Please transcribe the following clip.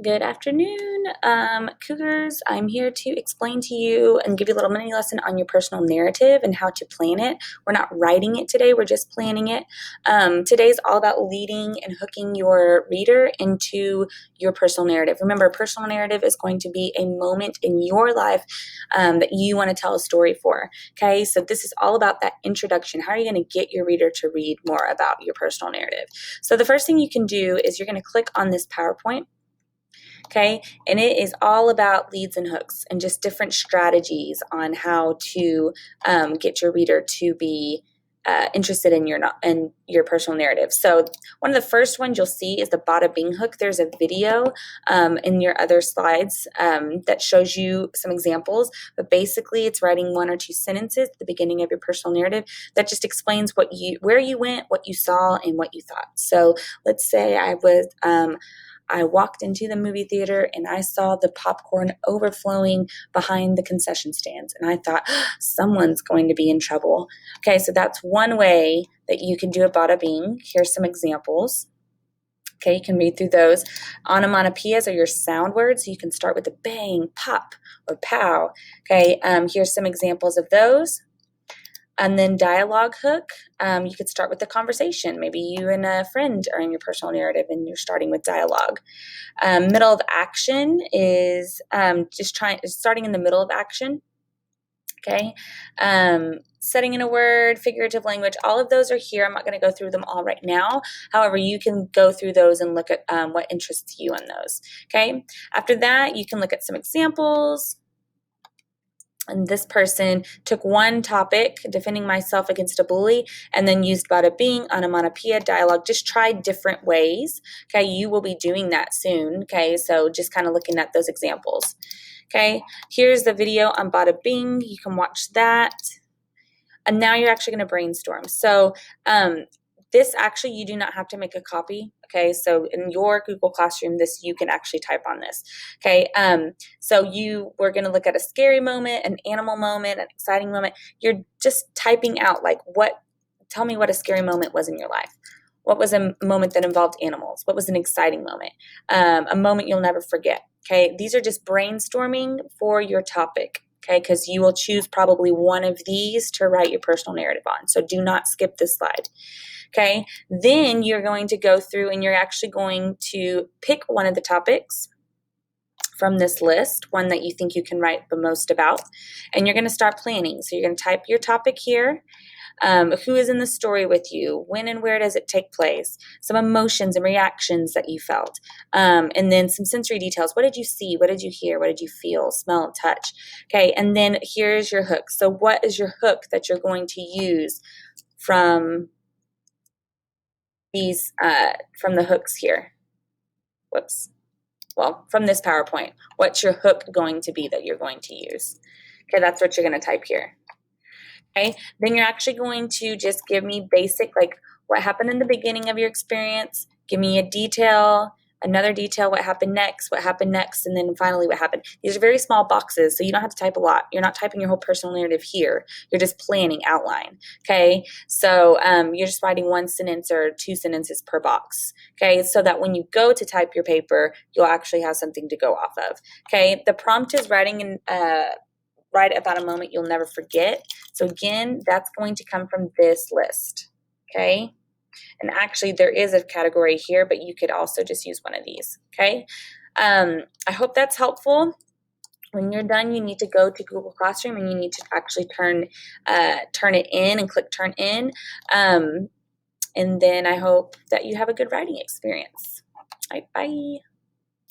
Good afternoon, Cougars. I'm here to explain to you and give you a little mini lesson on your personal narrative and how to plan it. We're not writing it today, we're just planning it. Today's all about leading and hooking your reader into your personal narrative. Remember, personal narrative is going to be a moment in your life that you want to tell a story for. Okay, so this is all about that introduction. How are you going to get your reader to read more about your personal narrative? So the first thing you can do is you're going to click on this PowerPoint. Okay, and it is all about leads and hooks and just different strategies on how to get your reader to be interested in your personal narrative. So one of the first ones you'll see is the Bada Bing hook. There's a video in your other slides that shows you some examples, but basically it's writing one or two sentences at the beginning of your personal narrative that just explains where you went, what you saw, and what you thought. So let's say I walked into the movie theater and I saw the popcorn overflowing behind the concession stands. And I thought, someone's going to be in trouble. Okay, so that's one way that you can do a bada bing. Here's some examples. Okay, you can read through those. Onomatopoeias are your sound words. So you can start with a bang, pop, or pow. Okay, here's some examples of those. And then dialogue hook, you could start with the conversation. Maybe you and a friend are in your personal narrative and you're starting with dialogue. Middle of action is starting in the middle of action. Okay. Setting in a word, figurative language, all of those are here. I'm not going to go through them all right now. However, you can go through those and look at what interests you in those. Okay. After that, you can look at some examples. And this person took one topic, defending myself against a bully, and then used bada bing, onomatopoeia, dialogue. Just try different ways. Okay, you will be doing that soon. Okay, so just kind of looking at those examples. Okay, here's the video on bada bing. You can watch that. And now you're actually going to brainstorm. So this actually, you do not have to make a copy. Okay, so in your Google Classroom, you can actually type on this. Okay, so we're going to look at a scary moment, an animal moment, an exciting moment. You're just typing out tell me what a scary moment was in your life. What was a moment that involved animals? What was an exciting moment? A moment you'll never forget. Okay, these are just brainstorming for your topic. Okay, because you will choose probably one of these to write your personal narrative on. So do not skip this slide. Okay, then you're going to go through and you're actually going to pick one of the topics from this list, one that you think you can write the most about, and you're going to start planning. So you're going to type your topic here. Who is in the story with you? When and where does it take place? Some emotions and reactions that you felt. And then some sensory details. What did you see? What did you hear? What did you feel, smell, touch? Okay, and then here's your hook. So what is your hook that you're going to use from from the hooks here? Whoops. Well, from this PowerPoint. What's your hook going to be that you're going to use? Okay, that's what you're going to type here. Okay, then you're actually going to just give me basic, like what happened in the beginning of your experience, give me a detail, another detail, what happened next, and then finally what happened. These are very small boxes, so you don't have to type a lot. You're not typing your whole personal narrative here. You're just planning outline, okay? So you're just writing one sentence or two sentences per box, okay? So that when you go to type your paper, you'll actually have something to go off of, okay? The prompt is write about a moment you'll never forget. So again, that's going to come from this list, okay? And actually there is a category here, but you could also just use one of these, okay? I hope that's helpful. When you're done, you need to go to Google Classroom and you need to actually turn it in and click turn in. And then I hope that you have a good writing experience. All right, bye.